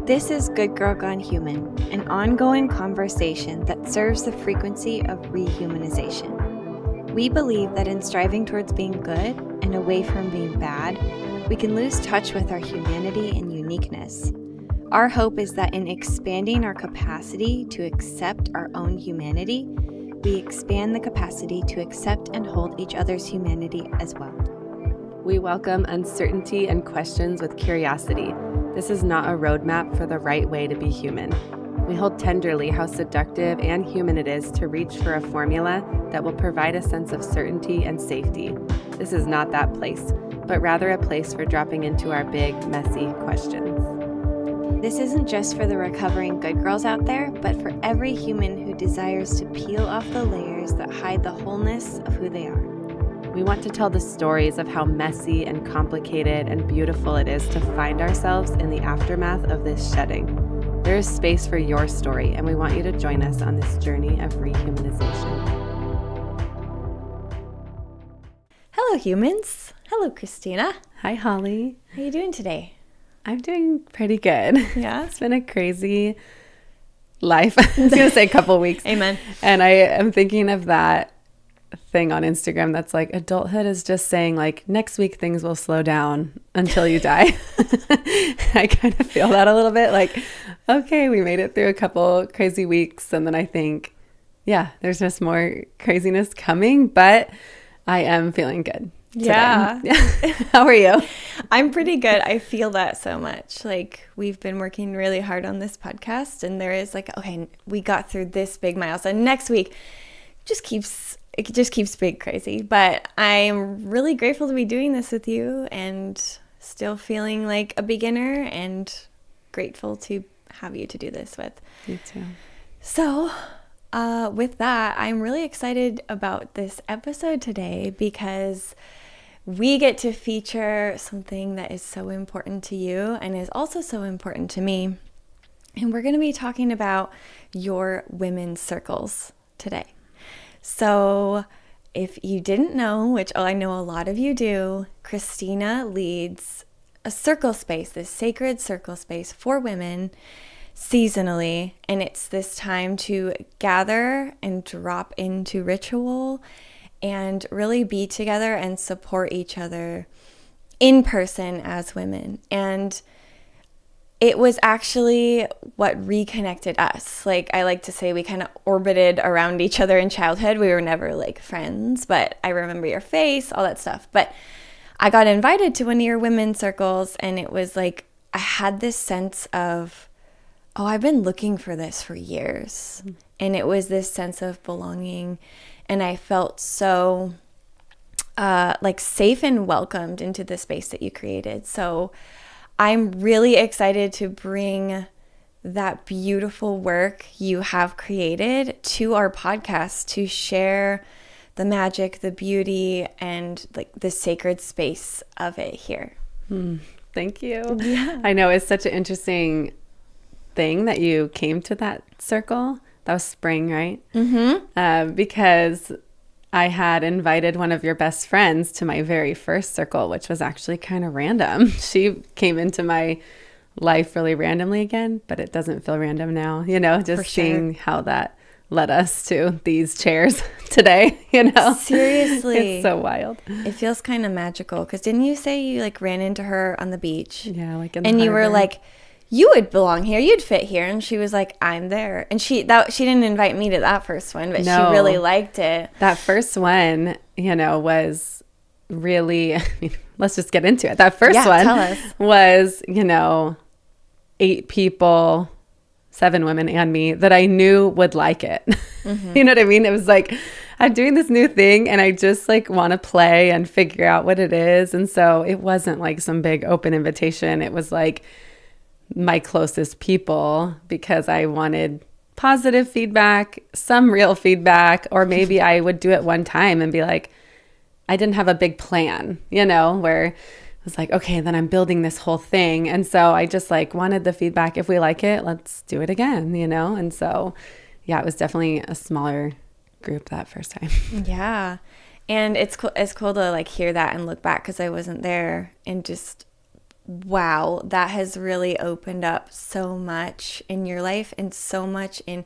This is Good Girl Gone Human, an ongoing conversation that serves the frequency of rehumanization. We believe that in striving towards being good and away from being bad, we can lose touch with our humanity and uniqueness. Our hope is that in expanding our capacity to accept our own humanity, we expand the capacity to accept and hold each other's humanity as well. We welcome uncertainty and questions with curiosity. This is not a roadmap for the right way to be human. We hold tenderly how seductive and human it is to reach for a formula that will provide a sense of certainty and safety. This is not that place, but rather a place for dropping into our big, messy questions. This isn't just for the recovering good girls out there, but for every human who desires to peel off the layers that hide the wholeness of who they are. We want to tell the stories of how messy and complicated and beautiful it is to find ourselves in the aftermath of this shedding. There is space for your story, and we want you to join us on this journey of rehumanization. Hello, humans. Hello, Kristina. Hi, Holly. How are you doing today? I'm doing pretty good. Yeah? It's been a crazy life. I was going to say a couple weeks. Amen. And I am thinking of that thing on Instagram that's like, adulthood is just saying like, next week things will slow down until you die. I kind of feel that a little bit like, okay, we made it through a couple crazy weeks. And then I think, yeah, there's just more craziness coming, but I am feeling good. Yeah. How are you? I'm pretty good. I feel that so much. Like, we've been working really hard on this podcast, and there is like, okay, we got through this big milestone. Next week it just keeps being crazy. But I'm really grateful to be doing this with you and still feeling like a beginner and grateful to have you to do this with. Me too. So, with that, I'm really excited about this episode today because we get to feature something that is so important to you and is also so important to me. And we're going to be talking about your women's circles today. So if you didn't know, which I know a lot of you do, Kristina leads a circle space, this sacred circle space for women seasonally. And it's this time to gather and drop into ritual and really be together and support each other in person as women. And it was actually what reconnected us. Like, I like to say we kind of orbited around each other in childhood. We were never like friends, but I remember your face, all that stuff. But I got invited to one of your women's circles, and it was like I had this sense of, oh, I've been looking for this for years. Mm-hmm. And it was this sense of belonging. And I felt so like safe and welcomed into the space that you created. So I'm really excited to bring that beautiful work you have created to our podcast to share the magic, the beauty, and like the sacred space of it here. Thank you. Yeah. I know it's such an interesting thing that you came to that circle. That was spring, right? Mm-hmm. Because I had invited one of your best friends to my very first circle, which was actually kind of random. She came into my life really randomly again, but it doesn't feel random now, just seeing how that led us to these chairs today, Seriously. It's so wild. It feels kind of magical because didn't you say you like ran into her on the beach? Yeah, like in the And you harbor. were like, you would belong here. You'd fit here. And she was like, I'm there. And she didn't invite me to that first one, but No. she really liked it. That first one, was really, let's just get into it. That first one tell us. was, 8 people, 7 women and me that I knew would like it. Mm-hmm. You know what I mean? It was like, I'm doing this new thing and I just like want to play and figure out what it is. And so it wasn't like some big open invitation. It was like my closest people because I wanted positive feedback, some real feedback, or maybe I would do it one time and be like, I didn't have a big plan, where it was like, okay, then I'm building this whole thing. And so I just like wanted the feedback. If we like it, let's do it again, And so, yeah, it was definitely a smaller group that first time. Yeah. And it's cool to like hear that and look back because I wasn't there and just wow, that has really opened up so much in your life and so much in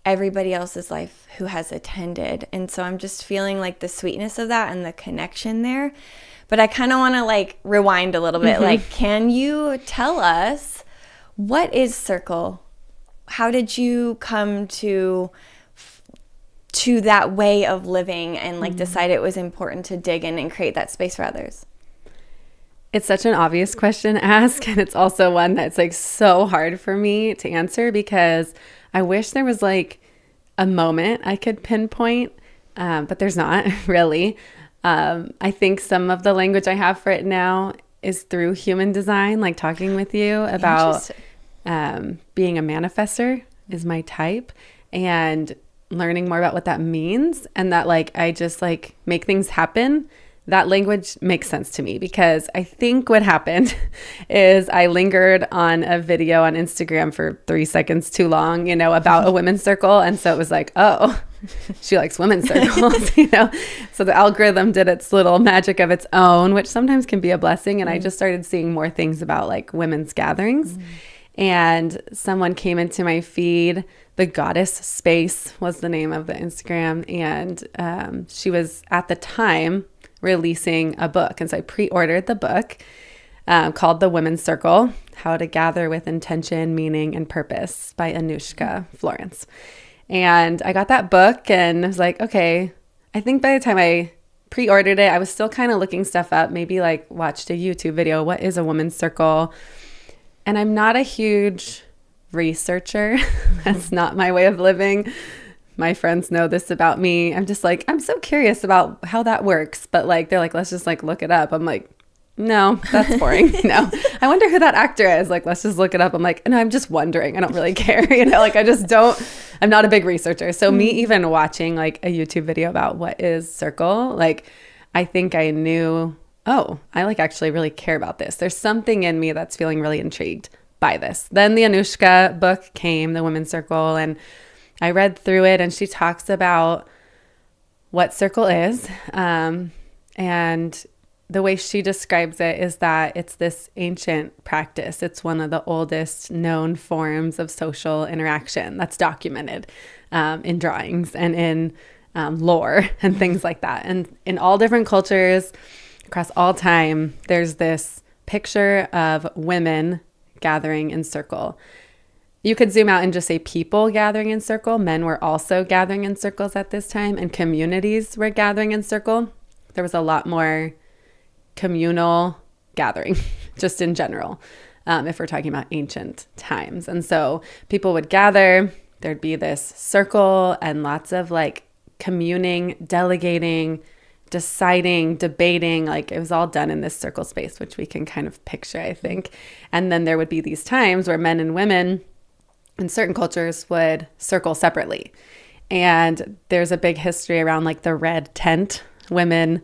everybody else's life who has attended. And so I'm just feeling like the sweetness of that and the connection there. But I kind of want to like rewind a little bit. Like, can you tell us, what is Circle? How did you come to that way of living and like decide it was important to dig in and create that space for others? It's such an obvious question to ask, and it's also one that's like so hard for me to answer because I wish there was like a moment I could pinpoint, but there's not really. I think some of the language I have for it now is through human design, like talking with you about being a manifester is my type, and learning more about what that means, and that like I just like make things happen. That language makes sense to me because I think what happened is I lingered on a video on Instagram for 3 seconds too long, you know, about a women's circle. And so it was like, oh, she likes women's circles, you know? So the algorithm did its little magic of its own, which sometimes can be a blessing. And I just started seeing more things about like women's gatherings. And someone came into my feed. The Goddess Space was the name of the Instagram. And she was at the time releasing a book. And so I pre-ordered the book called The Women's Circle, How to Gather with Intention, Meaning, and Purpose by Anoushka, Florence. And I got that book and I was like, okay, I think by the time I pre-ordered it, I was still kind of looking stuff up, maybe like watched a YouTube video. What is a women's circle? And I'm not a huge researcher. That's not my way of living. My friends know this about me. I'm just like, I'm so curious about how that works. But like, they're like, let's just like look it up. I'm like, no, that's boring. No, I wonder who that actor is. Like, let's just look it up. I'm like, no, I'm just wondering. I don't really care. You know, like I just don't, I'm not a big researcher. So me even watching like a YouTube video about what is Circle, like I think I knew, oh, I like actually really care about this. There's something in me that's feeling really intrigued by this. Then the Anoushka book came, The Women's Circle, and I read through it, and she talks about what circle is. And the way she describes it is that it's this ancient practice. It's one of the oldest known forms of social interaction that's documented in drawings and in lore and things like that. And in all different cultures across all time, there's this picture of women gathering in circle. You could zoom out and just say people gathering in circle. Men were also gathering in circles at this time, and communities were gathering in circle. There was a lot more communal gathering, just in general, if we're talking about ancient times. And so people would gather, there'd be this circle and lots of like communing, delegating, deciding, debating, like it was all done in this circle space, which we can kind of picture, I think. And then there would be these times where men and women in certain cultures would circle separately. And there's a big history around like the red tent, women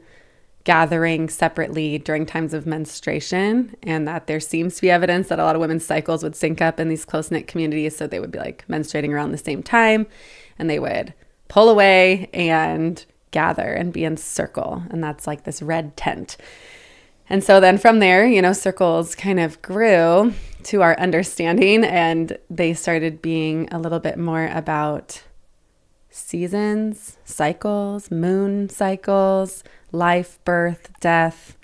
gathering separately during times of menstruation, and that there seems to be evidence that a lot of women's cycles would sync up in these close-knit communities. So they would be like menstruating around the same time, and they would pull away and gather and be in circle. And that's like this red tent. And so then from there, you know, circles kind of grew to our understanding, and they started being a little bit more about seasons, cycles, moon cycles, life, birth, death,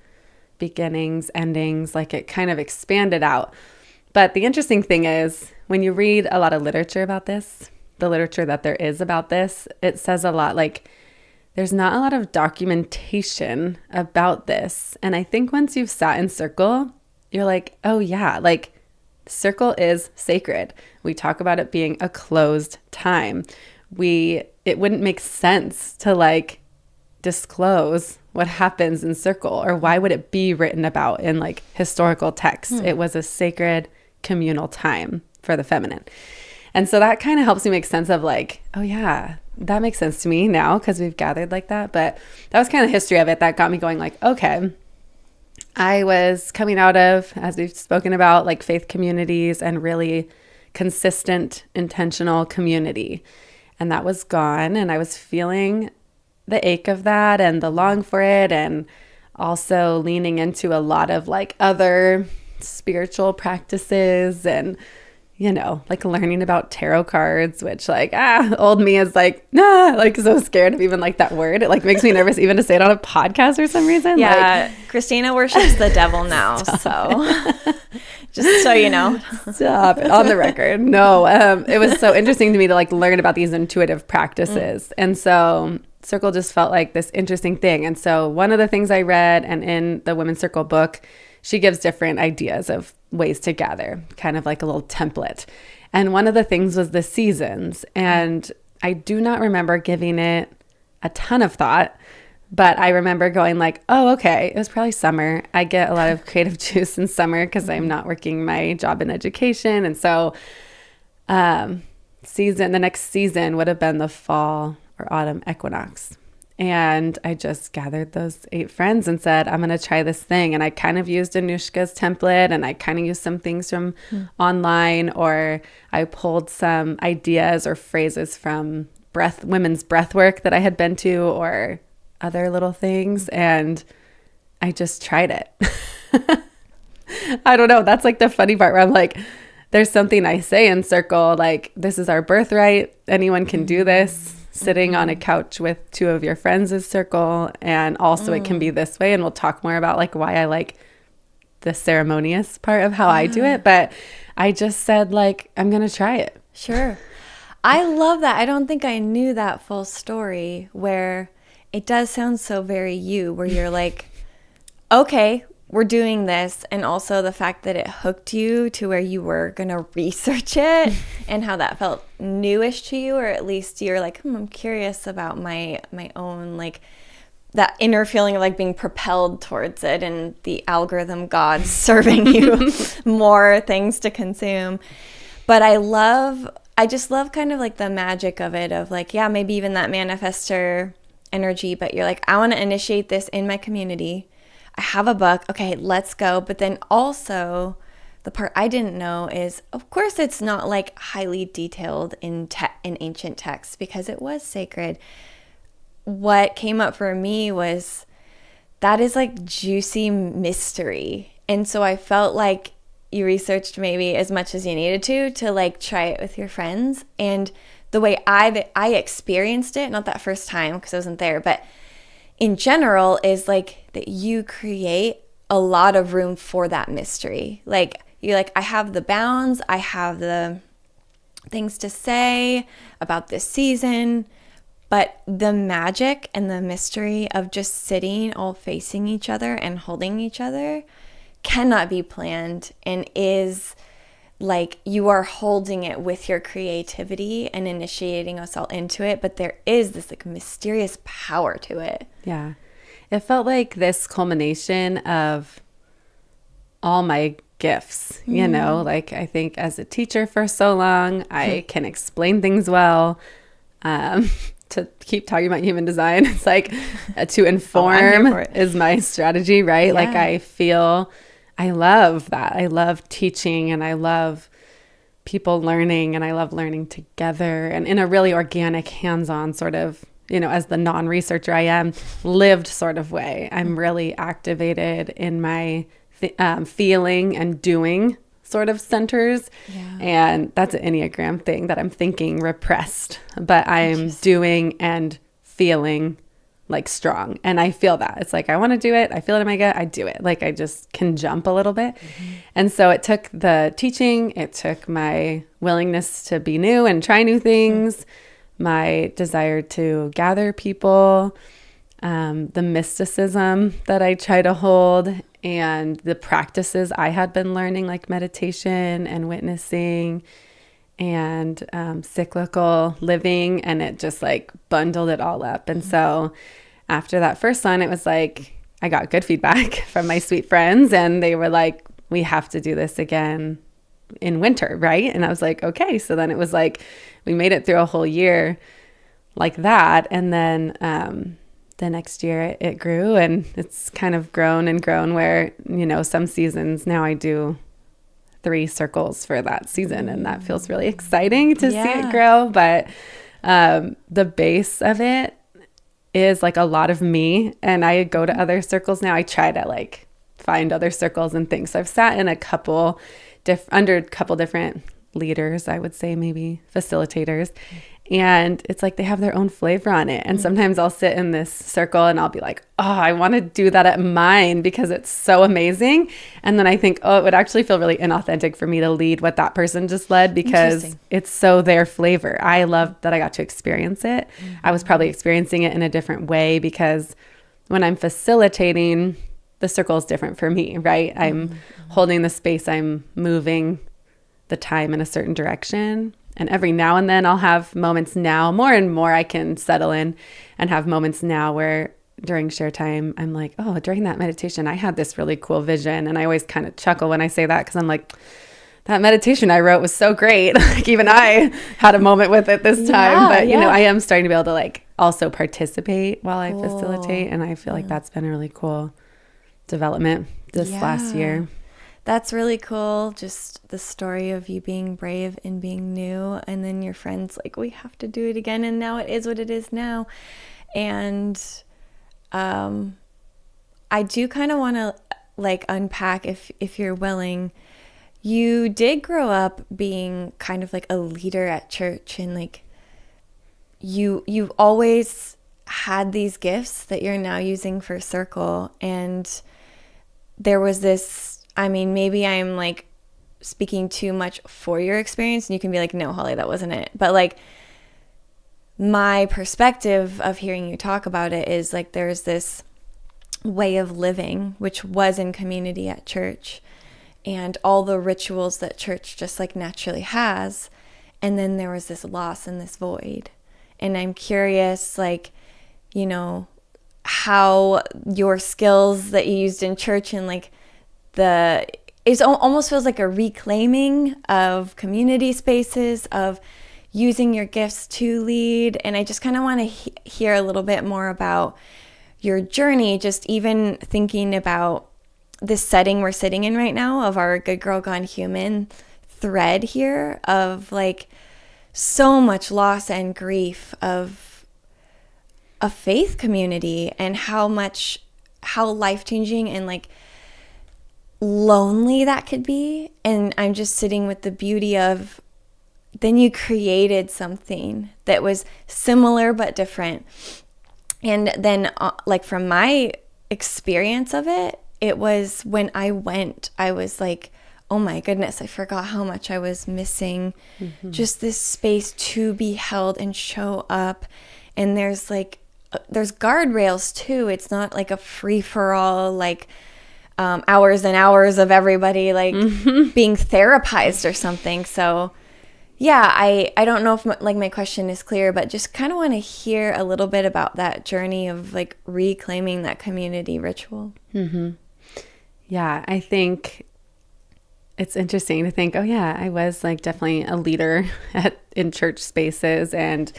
beginnings, endings. Like it kind of expanded out. But the interesting thing is when you read a lot of literature about this, the literature that there is about this, it says a lot like there's not a lot of documentation about this. And I think once you've sat in circle, you're like, oh yeah, like circle is sacred. We talk about it being a closed time. It wouldn't make sense to like disclose what happens in circle, or why would it be written about in like historical texts? It was a sacred communal time for the feminine. And so that kind of helps me make sense of like, oh yeah, that makes sense to me now because we've gathered like that. But that was kind of the history of it that got me going like, okay, I was coming out of, as we've spoken about, like faith communities and really consistent, intentional community. And that was gone. And I was feeling the ache of that and the long for it. And also leaning into a lot of like other spiritual practices and, like learning about tarot cards, which like, old me is like, nah, like so scared of even like that word. It like makes me nervous even to say it on a podcast for some reason. Yeah. Like, Kristina worships the devil now. So just so you know. Stop it. On the record. No, it was so interesting to me to like learn about these intuitive practices. And so Circle just felt like this interesting thing. And so one of the things I read, and in the Women's Circle book, she gives different ideas of ways to gather, kind of like a little template. And one of the things was the seasons. And I do not remember giving it a ton of thought, but I remember going like, oh, okay, it was probably summer. I get a lot of creative juice in summer because I'm not working my job in education. And so the next season would have been the fall or autumn equinox. And I just gathered those 8 friends and said, I'm going to try this thing. And I kind of used Anoushka's template, and I kind of used some things from online, or I pulled some ideas or phrases from women's breath work that I had been to, or other little things. And I just tried it. I don't know. That's like the funny part where I'm like, there's something I say in Circle, like, this is our birthright. Anyone can do this. Sitting on a couch with 2 of your friends is Circle. And also it can be this way. And we'll talk more about like why I like the ceremonious part of how I do it. But I just said like, I'm going to try it. Sure. I love that. I don't think I knew that full story, where it does sound so very you, where you're like, okay, we're doing this. And also the fact that it hooked you to where you were going to research it and how that felt newish to you, or at least you're like, I'm curious about my own, like that inner feeling of like being propelled towards it, and the algorithm gods serving you more things to consume. But I just love kind of like the magic of it, of like, yeah, maybe even that manifester energy, but you're like, I want to initiate this in my community. I have a book. Okay, let's go. But then also the part I didn't know is, of course, it's not like highly detailed in ancient texts because it was sacred. What came up for me was that is like juicy mystery. And so I felt like you researched maybe as much as you needed to like try it with your friends. And the way I experienced it, not that first time because I wasn't there, but in general, is like that you create a lot of room for that mystery. Like you're like, I have the bounds, I have the things to say about this season, but the magic and the mystery of just sitting all facing each other and holding each other cannot be planned, and is like you are holding it with your creativity and initiating us all into it, but there is this like mysterious power to it. Yeah. It felt like this culmination of all my gifts, like I think as a teacher for so long, I can explain things well. To keep talking about human design, it's like to inform is my strategy, right? Yeah. Like I love that. I love teaching, and I love people learning, and I love learning together, and in a really organic, hands-on sort of, as the non-researcher I am, lived sort of way. I'm really activated in my feeling and doing sort of centers. Yeah. And that's an Enneagram thing that I'm thinking repressed, but I'm doing and feeling like strong. And I feel that. It's like, I want to do it. I feel it in my gut. I do it. Like I just can jump a little bit. Mm-hmm. And so it took the teaching, it took my willingness to be new and try new things, my desire to gather people, the mysticism that I try to hold, and the practices I had been learning, like meditation and witnessing and cyclical living, and it just like bundled it all up. And so after that first one, it was like I got good feedback from my sweet friends, and they were like, we have to do this again in winter, right? And I was like, okay. So then it was like we made it through a whole year like that, and then the next year it grew, and it's kind of grown and grown where, some seasons now I do 3 circles for that season, and that feels really exciting to see it grow. But the base of it is like a lot of me, and I go to other circles now. I try to like find other circles and things. So I've sat in under a couple different leaders, I would say, maybe facilitators. And it's like they have their own flavor on it. And sometimes I'll sit in this circle and I'll be like, oh, I want to do that at mine because it's so amazing. And then I think, oh, it would actually feel really inauthentic for me to lead what that person just led because it's so their flavor. I love that I got to experience it. I was probably experiencing it in a different way because when I'm facilitating, the circle is different for me, right? I'm holding the space, I'm moving the time in a certain direction. And every now and then I'll have moments now, more and more I can settle in and have moments now where during share time, I'm like, oh, during that meditation, I had this really cool vision. And I always kind of chuckle when I say that because I'm like, that meditation I wrote was so great. Like even I had a moment with it this time, but you know, I am starting to be able to like also participate while I facilitate. And I feel like that's been a really cool development this last year. That's really cool. Just the story of you being brave and being new. And then your friends like, we have to do it again. And now it is what it is now. And I do kind of want to like unpack if you're willing. You did grow up being kind of like a leader at church and like you've always had these gifts that you're now using for Circle. And there was this, I mean, maybe I'm like speaking too much for your experience and you can be like, no, Holly, that wasn't it. But like my perspective of hearing you talk about it is like there's this way of living which was in community at church and all the rituals that church just like naturally has. And then there was this loss and this void. And I'm curious, like, you know, how your skills that you used in church and like it almost feels like a reclaiming of community spaces, of using your gifts to lead. And I just kind of want to hear a little bit more about your journey, just even thinking about this setting we're sitting in right now of our Good Girl Gone Human thread here of like so much loss and grief of a faith community and how life-changing and like lonely that could be. And I'm just sitting with the beauty of then you created something that was similar but different. And then like from my experience of it, it was when I went, I was like, oh my goodness, I forgot how much I was missing just this space to be held and show up. And there's guardrails too. It's not like a free-for-all, like hours and hours of everybody like being therapized or something. So yeah, I don't know if my question is clear, but just kind of want to hear a little bit about that journey of like reclaiming that community ritual. Yeah, I think it's interesting to think, oh yeah, I was like definitely a leader in church spaces, and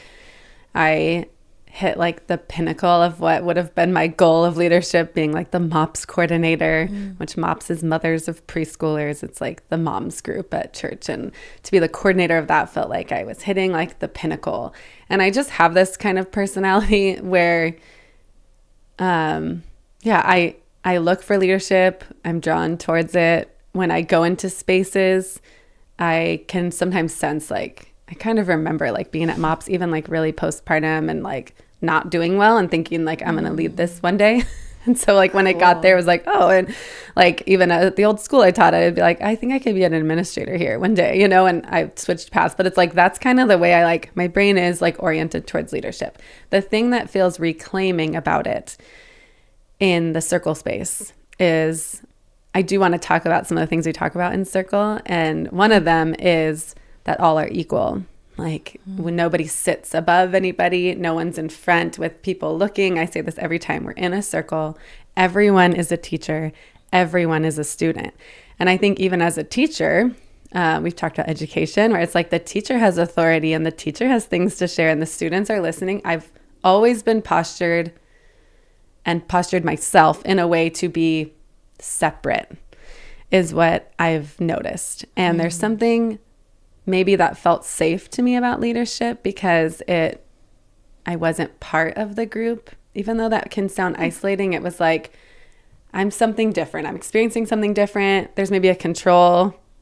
I hit like the pinnacle of what would have been my goal of leadership, being like the MOPS coordinator, which MOPS is Mothers of Preschoolers. It's like the moms group at church. And to be the coordinator of that felt like I was hitting like the pinnacle. And I just have this kind of personality where, I look for leadership. I'm drawn towards it. When I go into spaces, I can sometimes sense like, I kind of remember like being at MOPS, even like really postpartum and like not doing well and thinking like, I'm going to lead this one day. And so like when I got there, it was like, oh, and like even at the old school I taught, I'd be like, I think I could be an administrator here one day, you know, and I switched paths. But it's like, that's kind of the way I like, my brain is like oriented towards leadership. The thing that feels reclaiming about it in the Circle space is I do want to talk about some of the things we talk about in Circle. And one of them is that all are equal. Like when nobody sits above anybody, no one's in front with people looking. I say this every time we're in a circle. Everyone is a teacher. Everyone is a student. And I think even as a teacher, we've talked about education where it's like the teacher has authority and the teacher has things to share and the students are listening. I've always been postured myself in a way to be separate is what I've noticed. And there's something maybe that felt safe to me about leadership because I wasn't part of the group. Even though that can sound isolating, it was like I'm something different. I'm experiencing something different. There's maybe a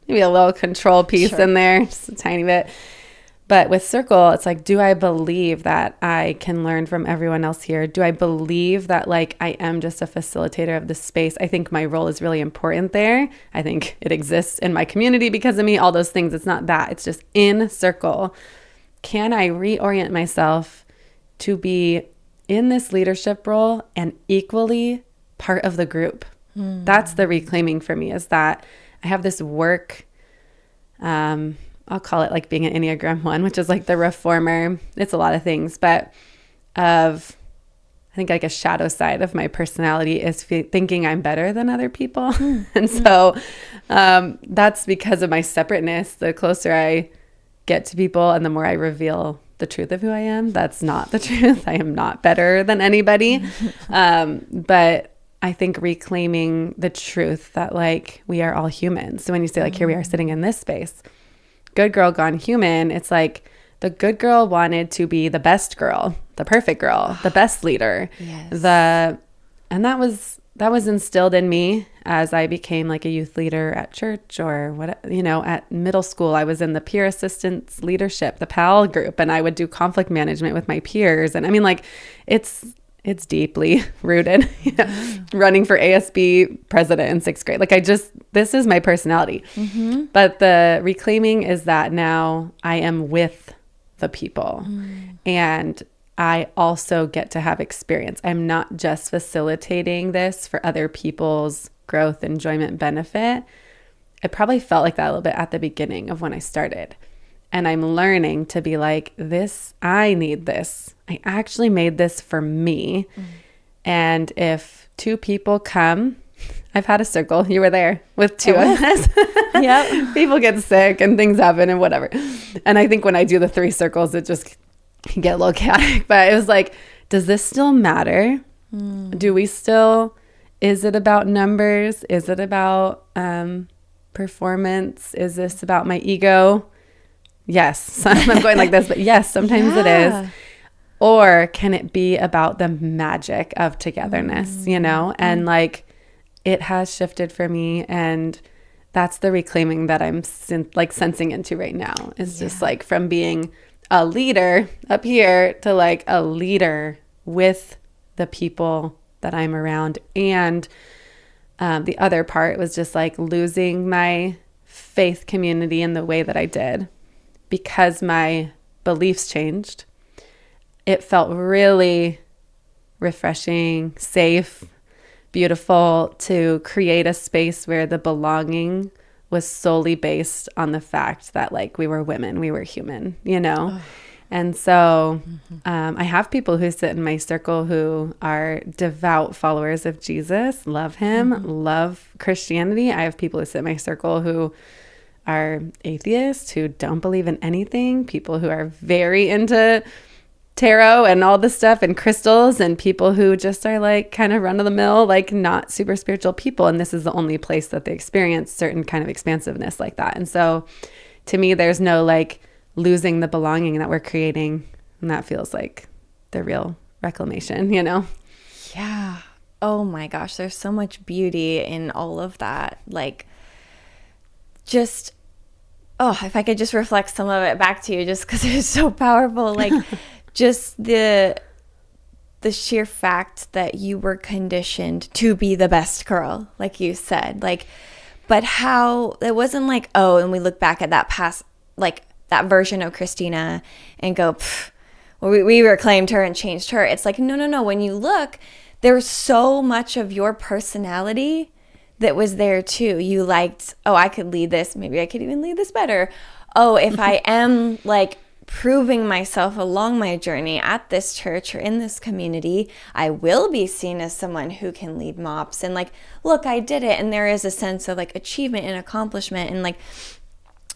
little control piece in there, just a tiny bit. But with Circle, it's like, do I believe that I can learn from everyone else here? Do I believe that like I am just a facilitator of the space? I think my role is really important there. I think it exists in my community because of me, all those things. It's not that. It's just in Circle. Can I reorient myself to be in this leadership role and equally part of the group? That's the reclaiming for me, is that I have this work, I'll call it like being an Enneagram 1, which is like the reformer. It's a lot of things, but I think like a shadow side of my personality is thinking I'm better than other people. And so that's because of my separateness. The closer I get to people and the more I reveal the truth of who I am, that's not the truth. I am not better than anybody. But I think reclaiming the truth that like we are all humans. So when you say like, here we are sitting in this space, good girl gone human, it's like the good girl wanted to be the best girl, the perfect girl, the best leader. Yes. And that was instilled in me as I became like a youth leader at church, or what, at middle school, I was in the peer assistance leadership, the PAL group, and I would do conflict management with my peers. And I mean, like, it's deeply rooted. Running for ASB president in 6th grade. Like this is my personality. But the reclaiming is that now I am with the people and I also get to have experience. I'm not just facilitating this for other people's growth, enjoyment, benefit. It probably felt like that a little bit at the beginning of when I started. And I'm learning to be like, I need this. I actually made this for me. And if 2 people come, I've had a circle. You were there with 2 of us. Yep. People get sick and things happen and whatever. And I think when I do the 3 circles, it just can get a little chaotic. But it was like, does this still matter? Is it about numbers? Is it about performance? Is this about my ego? Yes. I'm going like this, but yes, sometimes it is. Or can it be about the magic of togetherness, And like, it has shifted for me, and that's the reclaiming that I'm sensing into right now. Is just like from being a leader up here to like a leader with the people that I'm around. And the other part was just like losing my faith community in the way that I did because my beliefs changed. It felt really refreshing, safe, beautiful to create a space where the belonging was solely based on the fact that like we were women, we were human, And so I have people who sit in my circle who are devout followers of Jesus, love him, love Christianity. I have people who sit in my circle who are atheists, who don't believe in anything, people who are very into tarot and all this stuff and crystals, and people who just are like kind of run of the mill, like not super spiritual people. And this is the only place that they experience certain kind of expansiveness like that. And so to me, there's no like losing the belonging that we're creating. And that feels like the real reclamation, Yeah. Oh my gosh. There's so much beauty in all of that. Like just, if I could just reflect some of it back to you, just because it was so powerful. Like just the sheer fact that you were conditioned to be the best girl, like you said, like, but how it wasn't like, and we look back at that past, like that version of Kristina and go, well, we reclaimed her and changed her. It's like, no. When you look, there's so much of your personality that was there too. You liked, I could lead this. Maybe I could even lead this better. If I am like proving myself along my journey at this church or in this community, I will be seen as someone who can lead MOPS. And like, look, I did it. And there is a sense of like achievement and accomplishment, and like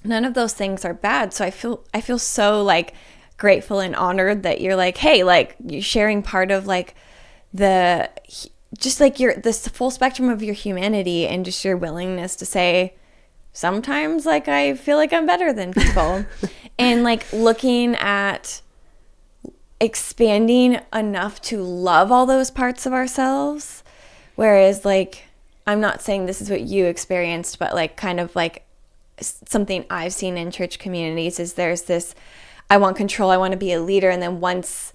none of those things are bad. So I feel so like grateful and honored that you're like, hey, like you're sharing part of like just like this full spectrum of your humanity, and just your willingness to say, sometimes like I feel like I'm better than people. And like looking at expanding enough to love all those parts of ourselves Whereas like, I'm not saying this is what you experienced, but like kind of like something I've seen in church communities is there's this, I want control, I want to be a leader. And then once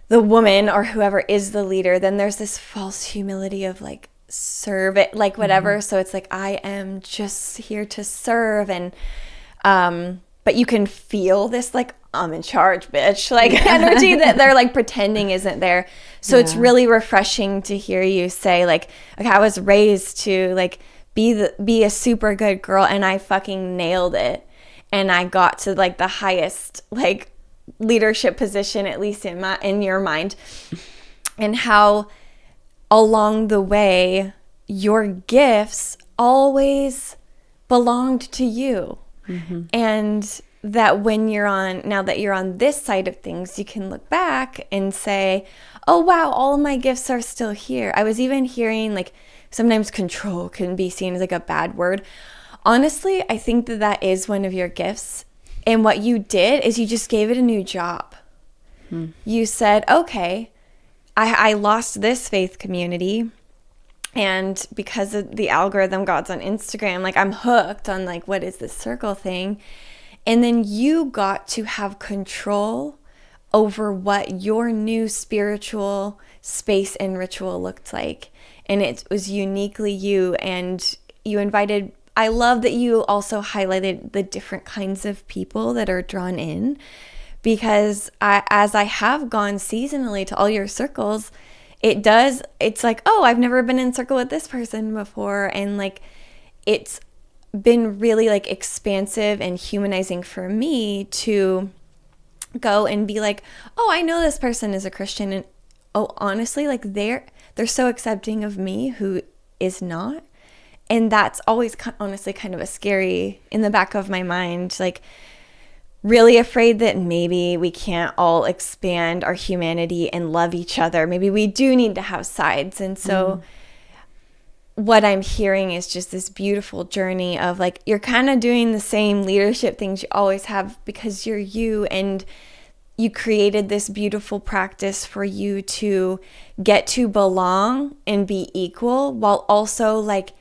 the woman or whoever is the leader, then there's this false humility of like, serve it, like whatever. So it's like, I am just here to serve. And, but you can feel this like, I'm in charge, bitch, like energy that they're like pretending isn't there. So it's really refreshing to hear you say like, okay, I was raised to like be a super good girl and I fucking nailed it. And I got to like the highest like leadership position, at least in your mind, and how along the way your gifts always belonged to you. And that when now that you're on this side of things, you can look back and say, oh wow, all of my gifts are still here. I was even hearing like sometimes control can be seen as like a bad word. Honestly, I think that is one of your gifts. And what you did is you just gave it a new job. You said, okay, I lost this faith community. And because of the algorithm gods on Instagram, like I'm hooked on like, what is this circle thing? And then you got to have control over what your new spiritual space and ritual looked like. And it was uniquely you. And you invited, I love that you also highlighted the different kinds of people that are drawn in, because as I have gone seasonally to all your circles, it's like, oh, I've never been in circle with this person before. And like, it's been really like expansive and humanizing for me to go and be like, oh, I know this person is a Christian. And oh, honestly, like they're so accepting of me who is not. And that's always honestly kind of a scary in the back of my mind, like really afraid that maybe we can't all expand our humanity and love each other. Maybe we do need to have sides. And so what I'm hearing is just this beautiful journey of like, you're kind of doing the same leadership things you always have because you're you, and you created this beautiful practice for you to get to belong and be equal, while also like,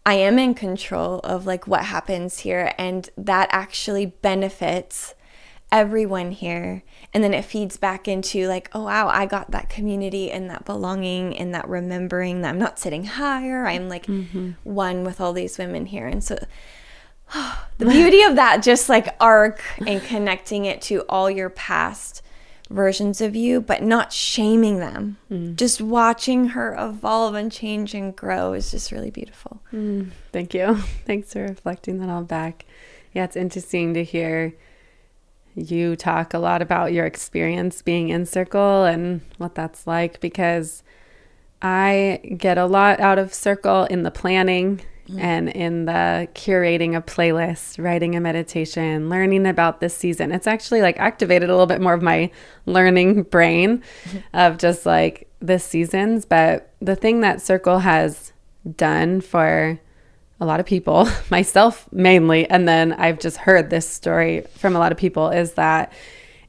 I am in control of like what happens here, and that actually benefits everyone here. And then it feeds back into like, oh wow, I got that community and that belonging and that remembering that I'm not sitting higher. I'm like one with all these women here. And so the beauty of that just like arc and connecting it to all your past versions of you, but not shaming them. Just watching her evolve and change and grow is just really beautiful. Thank you. Thanks for reflecting that all back. Yeah, it's interesting to hear you talk a lot about your experience being in circle and what that's like, because I get a lot out of circle in the planning and in the curating a playlist, writing a meditation, learning about this season. It's actually like activated a little bit more of my learning brain of just like this seasons. But the thing that circle has done for a lot of people, myself mainly, and then I've just heard this story from a lot of people, is that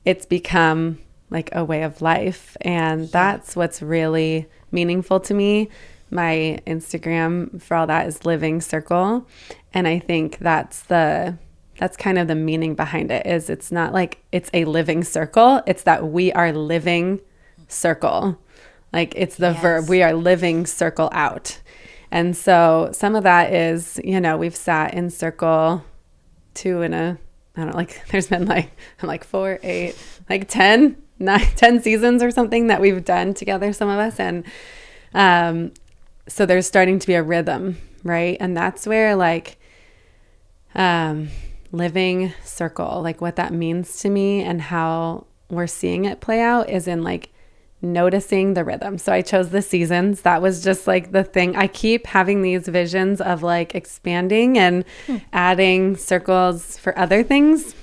it's become like a way of life. And that's what's really meaningful to me. My Instagram for all that is Living Circle. And I think that's kind of the meaning behind it, is it's not like it's a living circle. It's that we are living circle. Like it's the verb, we are living circle out. And so some of that is, we've sat in circle I don't know, like there's been like, I'm like 4, 8, like 10 seasons or something that we've done together, some of us. And, so there's starting to be a rhythm, right? And that's where like living circle, like what that means to me and how we're seeing it play out is in like noticing the rhythm. So I chose the seasons. That was just like the thing. I keep having these visions of like expanding and adding circles for other things,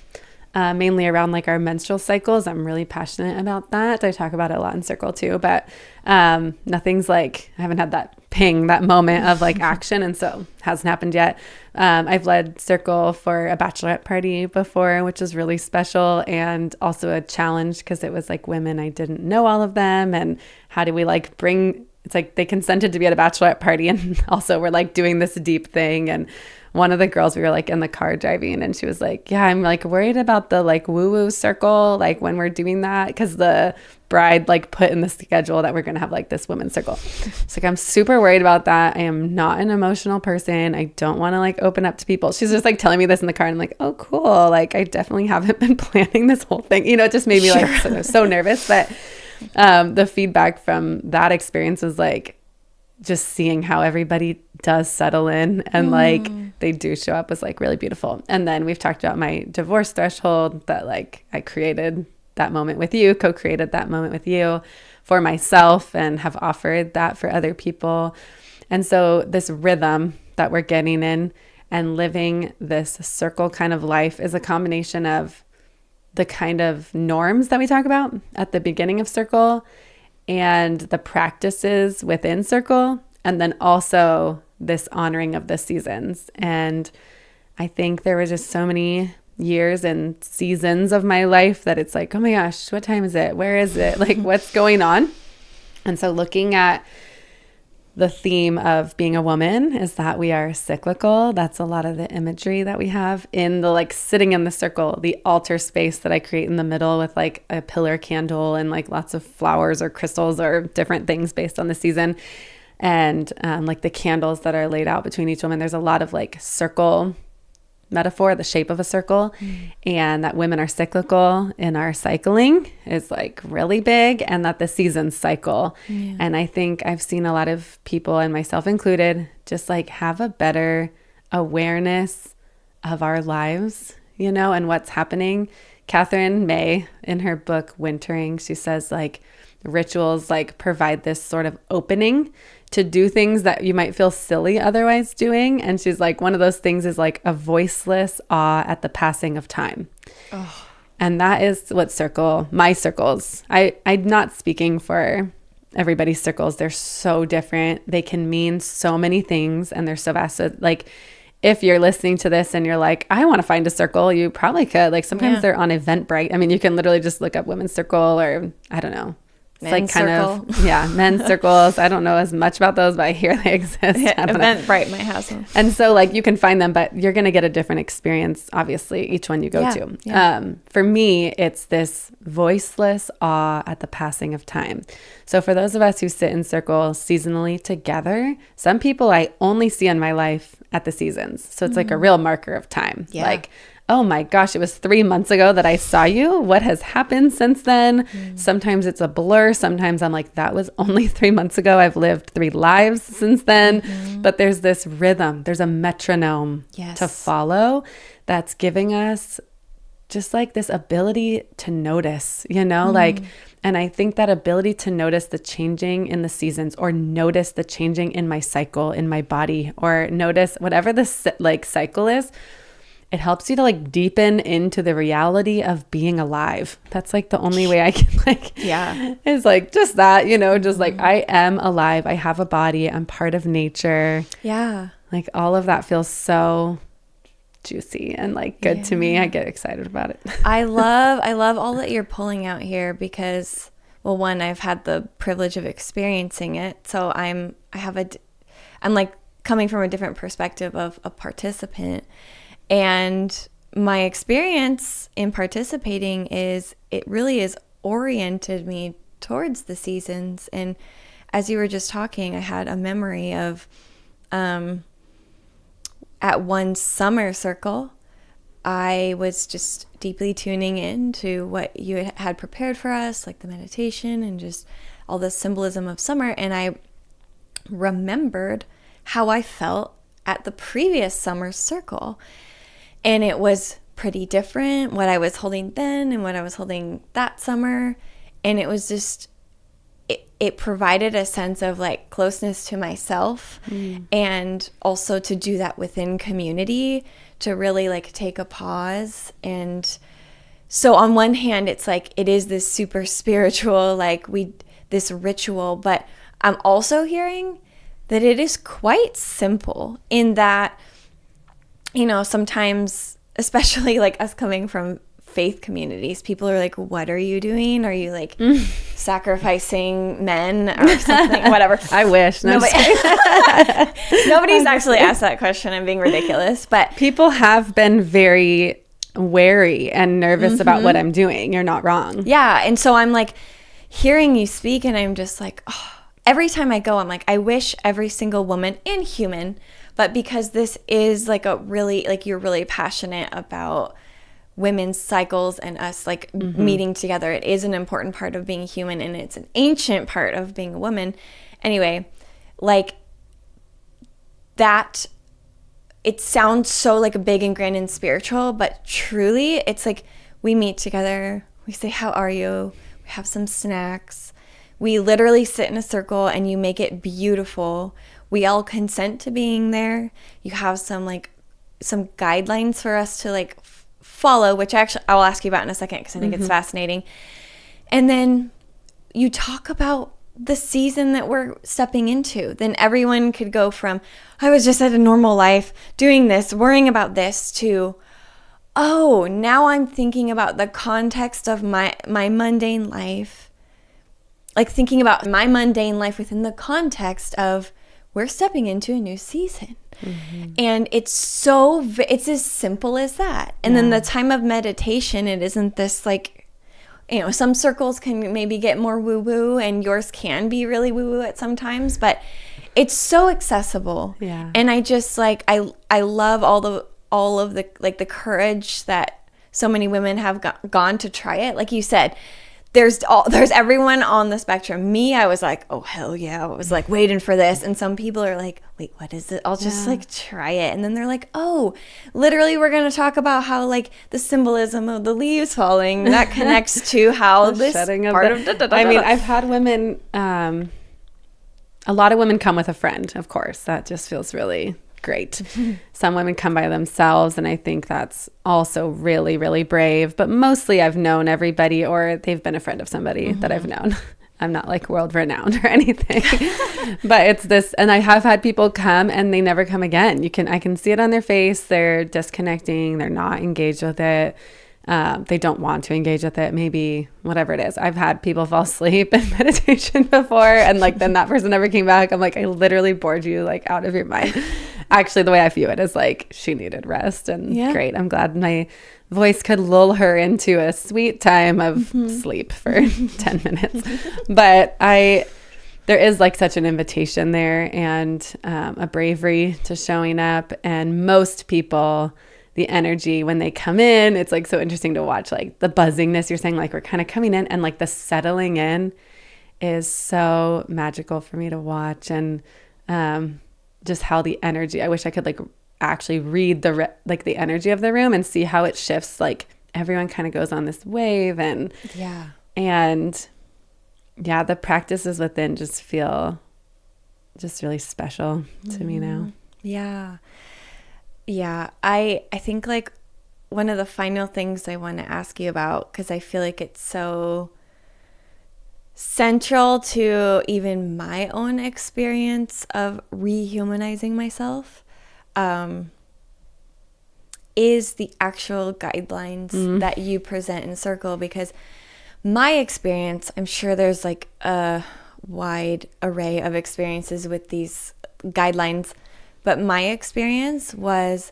mainly around like our menstrual cycles. I'm really passionate about that. I talk about it a lot in circle too, but nothing's like, I haven't had that ping, that moment of like action. And so hasn't happened yet. I've led circle for a bachelorette party before, which is really special, and also a challenge because it was like women, I didn't know all of them. And how do we like bring it's like they consented to be at a bachelorette party, and also we're like doing this deep thing. And one of the girls, we were like in the car driving, and she was like, yeah, I'm like worried about the like woo-woo circle, like when we're doing that, because the bride like put in the schedule that we're going to have like this women's circle. It's like, I'm super worried about that. I am not an emotional person. I don't want to like open up to people. She's just like telling me this in the car, and I'm like, oh, cool. Like, I definitely haven't been planning this whole thing. You know, it just made me like so nervous. But the feedback from that experience was like, just seeing how everybody does settle in and like they do show up was like really beautiful. And then we've talked about my divorce threshold, that like I created that moment with you, co-created that moment with you for myself, and have offered that for other people. And so this rhythm that we're getting in and living this circle kind of life is a combination of the kind of norms that we talk about at the beginning of circle, and the practices within circle, and then also this honoring of the seasons. And I think there were just so many years and seasons of my life that it's like, oh my gosh, what time is it? Where is it? Like, what's going on? And so looking at the theme of being a woman is that we are cyclical. That's a lot of the imagery that we have in the like sitting in the circle, the altar space that I create in the middle with like a pillar candle and like lots of flowers or crystals or different things based on the season. And like the candles that are laid out between each woman, there's a lot of like circle metaphor, the shape of a circle, and that women are cyclical in our cycling is like really big, and that the seasons cycle. Yeah. And I think I've seen a lot of people, and myself included, just like have a better awareness of our lives, you know, and what's happening. Katherine May, in her book Wintering, she says like rituals like provide this sort of opening to do things that you might feel silly otherwise doing. And she's like, one of those things is like a voiceless awe at the passing of time. Oh. And that is what my circles, I'm not speaking for everybody's circles. They're so different. They can mean so many things, and they're so vast. So like, if you're listening to this and you're like, I want to find a circle, you probably could. Like sometimes they're on Eventbrite. I mean, you can literally just look up women's circle, or I don't know. It's men's like kind of, men's circles. I don't know as much about those, but I hear they exist. Eventbrite might have some. And so like you can find them, but you're going to get a different experience, obviously, each one you go to. Yeah. For me, it's this voiceless awe at the passing of time. So for those of us who sit in circles seasonally together, some people I only see in my life at the seasons. So it's like a real marker of time. Yeah. Like, oh my gosh, it was 3 months ago that I saw you. What has happened since then? Sometimes it's a blur. Sometimes I'm like, that was only 3 months ago. I've lived 3 lives since then. But there's this rhythm. There's a metronome to follow that's giving us just like this ability to notice, you know, like, and I think that ability to notice the changing in the seasons, or notice the changing in my cycle, in my body, or notice whatever the like cycle is, it helps you to like deepen into the reality of being alive. That's like the only way I can like, is like just that, you know, just like I am alive. I have a body. I'm part of nature. Yeah. Like all of that feels so juicy and like good to me. I get excited about it. I love all that you're pulling out here because, well, one, I've had the privilege of experiencing it. So I'm like coming from a different perspective of a participant. And my experience in participating is it really has oriented me towards the seasons. And as you were just talking, I had a memory of at one summer circle, I was just deeply tuning in to what you had prepared for us, like the meditation and just all the symbolism of summer. And I remembered how I felt at the previous summer circle. And it was pretty different, what I was holding then and what I was holding that summer. And it was just, it provided a sense of like closeness to myself and also to do that within community, to really like take a pause. And so on one hand, it's like, it is this super spiritual, like this ritual, but I'm also hearing that it is quite simple in that, you know, sometimes, especially like us coming from faith communities, people are like, what are you doing? Are you like sacrificing men or something? Whatever. I wish. No, nobody's actually asked that question. I'm being ridiculous. But people have been very wary and nervous about what I'm doing. You're not wrong. Yeah. And so I'm like hearing you speak, and I'm just like, oh, every time I go, I'm like, I wish every single woman and human, but because this is like a really, like, you're really passionate about women's cycles and us like meeting together. It is an important part of being human, and it's an ancient part of being a woman. Anyway, like that, it sounds so like big and grand and spiritual, but truly it's like we meet together, we say, how are you? We have some snacks. We literally sit in a circle and you make it beautiful. We all consent to being there. You have some guidelines for us to like follow, which actually I'll ask you about in a second because I think it's fascinating. And then you talk about the season that we're stepping into. Then everyone could go from, I was just at a normal life doing this, worrying about this, to, oh, now I'm thinking about the context of my mundane life. Like thinking about my mundane life within the context of we're stepping into a new season. And it's as simple as that. And then the time of meditation, it isn't this like, you know, some circles can maybe get more woo-woo, and yours can be really woo-woo at some times, but it's so accessible. Yeah. And I just like, I love all of the like the courage that so many women have gone to try it. Like you said, there's everyone on the spectrum. Me, I was like, oh hell yeah, I was like waiting for this. And some people are like, wait, what is it? I'll just like try it. And then they're like, oh, literally we're going to talk about how like the symbolism of the leaves falling that connects to how this part of I mean, I've had women, a lot of women come with a friend, of course. That just feels really great. Some women come by themselves, and I think that's also really, really brave. But mostly I've known everybody, or they've been a friend of somebody that I've known. I'm not like world renowned or anything. But it's this, and I have had people come and they never come again. I can see it on their face. They're disconnecting. They're not engaged with it. They don't want to engage with it, maybe, whatever it is. I've had people fall asleep in meditation before, and like then that person never came back. I'm like, I literally bored you like out of your mind. Actually, the way I view it is like she needed rest, and great. I'm glad my voice could lull her into a sweet time of sleep for 10 minutes. But there is like such an invitation there, and a bravery to showing up. And most people, the energy when they come in, it's like so interesting to watch, like the buzzingness you're saying, like we're kind of coming in, and like the settling in is so magical for me to watch. And just how the energy, I wish I could like actually read the energy of the room and see how it shifts. Like everyone kind of goes on this wave, and the practices within just feel just really special to me now. Yeah, I think like one of the final things I want to ask you about, because I feel like it's so central to even my own experience of rehumanizing myself, is the actual guidelines that you present in Circle. Because my experience, I'm sure there's like a wide array of experiences with these guidelines, but my experience was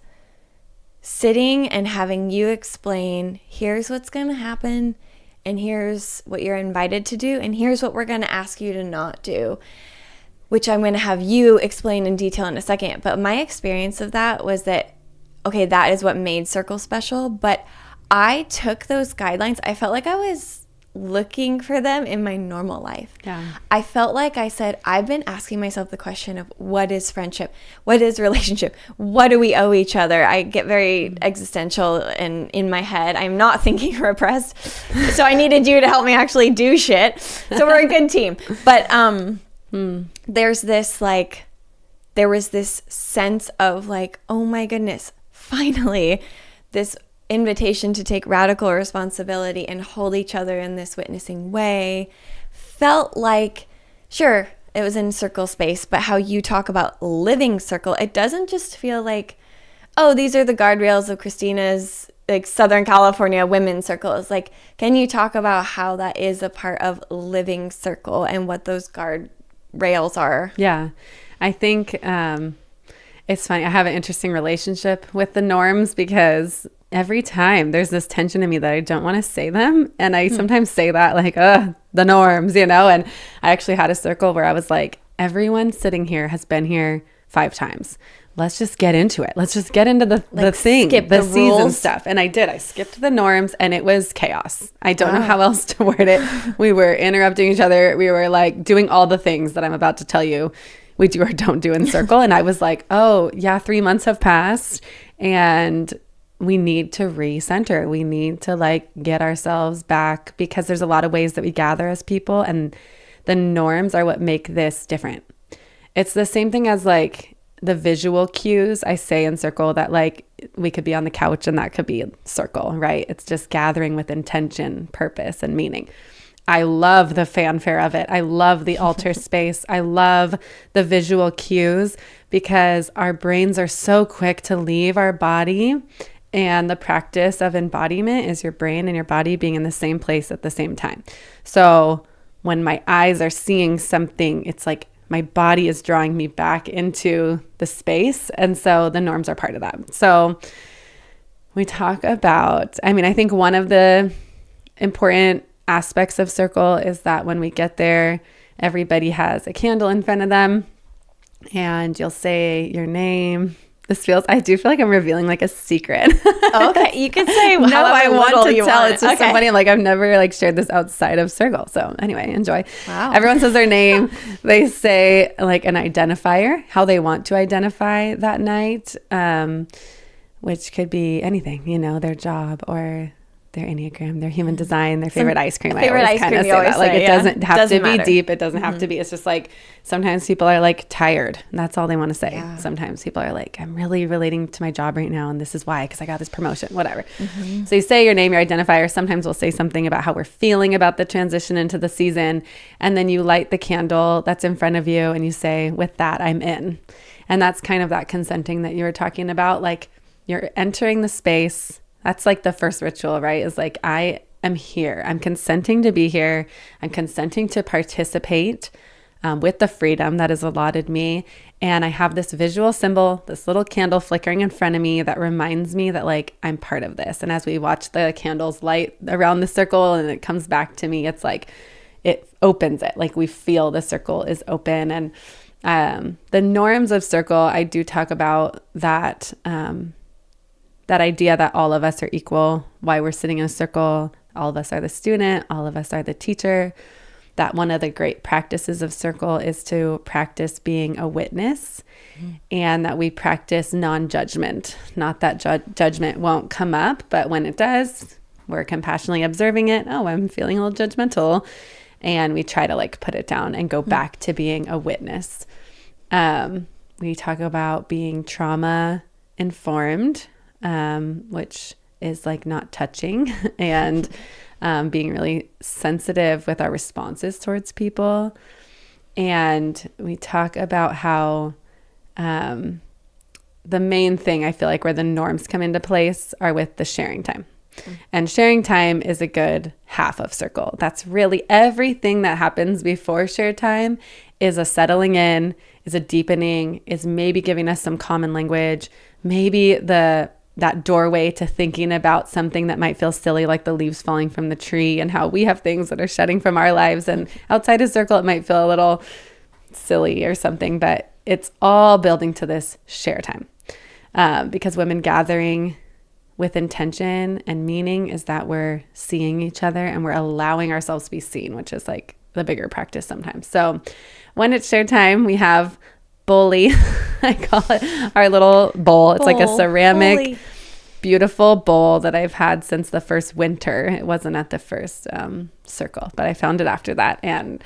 sitting and having you explain, here's what's going to happen, and here's what you're invited to do, and here's what we're going to ask you to not do, which I'm going to have you explain in detail in a second. But my experience of that was that, okay, that is what made Circle special, but I took those guidelines. I felt like I was looking for them in my normal life. I felt like I said, I've been asking myself the question of what is friendship? What is relationship? What do we owe each other? I get very existential and in my head. I'm not thinking repressed. So I needed you to help me actually do shit. So we're a good team. But there was this sense of like, oh my goodness, finally, this invitation to take radical responsibility and hold each other in this witnessing way felt like, sure, it was in Circle space, but how you talk about living Circle, it doesn't just feel like, oh, these are the guardrails of Kristina's like Southern California women's circles. Like, can you talk about how that is a part of living circle and what those guard rails are? Yeah. I think it's funny. I have an interesting relationship with the norms because every time there's this tension in me that I don't want to say them. And I sometimes say that like, the norms, you know? And I actually had a circle where I was like, everyone sitting here has been here 5 times. Let's just get into it. Let's just get into the thing, the season rules. stuff. And I did. I skipped the norms and it was chaos. I don't know how else to word it. We were interrupting each other. We were like doing all the things that I'm about to tell you we do or don't do in circle. And I was like, oh yeah, 3 months have passed and we need to recenter. We need to like get ourselves back because there's a lot of ways that we gather as people and the norms are what make this different. It's the same thing as like the visual cues. I say in circle that like we could be on the couch and that could be circle, right? It's just gathering with intention, purpose, and meaning. I love the fanfare of it. I love the altar space. I love the visual cues because our brains are so quick to leave our body. And the practice of embodiment is your brain and your body being in the same place at the same time. So when my eyes are seeing something, it's like my body is drawing me back into the space. And so the norms are part of that. So we talk about, I think one of the important aspects of circle is that when we get there, everybody has a candle in front of them and you'll say your name. I do feel like I'm revealing like a secret. Okay, you can say no, I want to tell. It's just okay. so funny. Like I've never like shared this outside of circle. So anyway, enjoy. Wow. Everyone says their name. They say like an identifier, how they want to identify that night, which could be anything, you know, their job or their Enneagram, their human design, their favorite ice cream. I always kind of say that. Like it doesn't have to be deep. It doesn't have to be. It's just like sometimes people are like tired. And that's all they want to say. Yeah. Sometimes people are like, I'm really relating to my job right now. And this is why, because I got this promotion, whatever. So you say your name, your identifier. Sometimes we'll say something about how we're feeling about the transition into the season. And then you light the candle that's in front of you and you say, with that, I'm in. And that's kind of that consenting that you were talking about. Like you're entering the space. That's like the first ritual, right? Is like, I am here. I'm consenting to be here. I'm consenting to participate with the freedom that is allotted me. And I have this visual symbol, this little candle flickering in front of me that reminds me that like, I'm part of this. And as we watch the candles light around the circle and it comes back to me, it's like, it opens it. Like we feel the circle is open. And the norms of circle, I do talk about that, that idea that all of us are equal, why we're sitting in a circle, all of us are the student, all of us are the teacher, that one of the great practices of circle is to practice being a witness and that we practice non-judgment. Not that judgment won't come up, but when it does, we're compassionately observing it. Oh, I'm feeling a little judgmental. And we try to like put it down and go back to being a witness. We talk about being trauma informed, which is like not touching and being really sensitive with our responses towards people. And we talk about how the main thing I feel like where the norms come into place are with the sharing time. And sharing time is a good half of circle. That's really everything that happens before share time is a settling in, is a deepening, is maybe giving us some common language, maybe that doorway to thinking about something that might feel silly, like the leaves falling from the tree and how we have things that are shedding from our lives. And outside a circle, it might feel a little silly or something, but it's all building to this share time. Because women gathering with intention and meaning is that we're seeing each other and we're allowing ourselves to be seen, which is like the bigger practice sometimes. So when it's share time, we have bowly, I call it our little bowl. It's like a ceramic, beautiful bowl that I've had since the first winter. It wasn't at the first circle, but I found it after that. And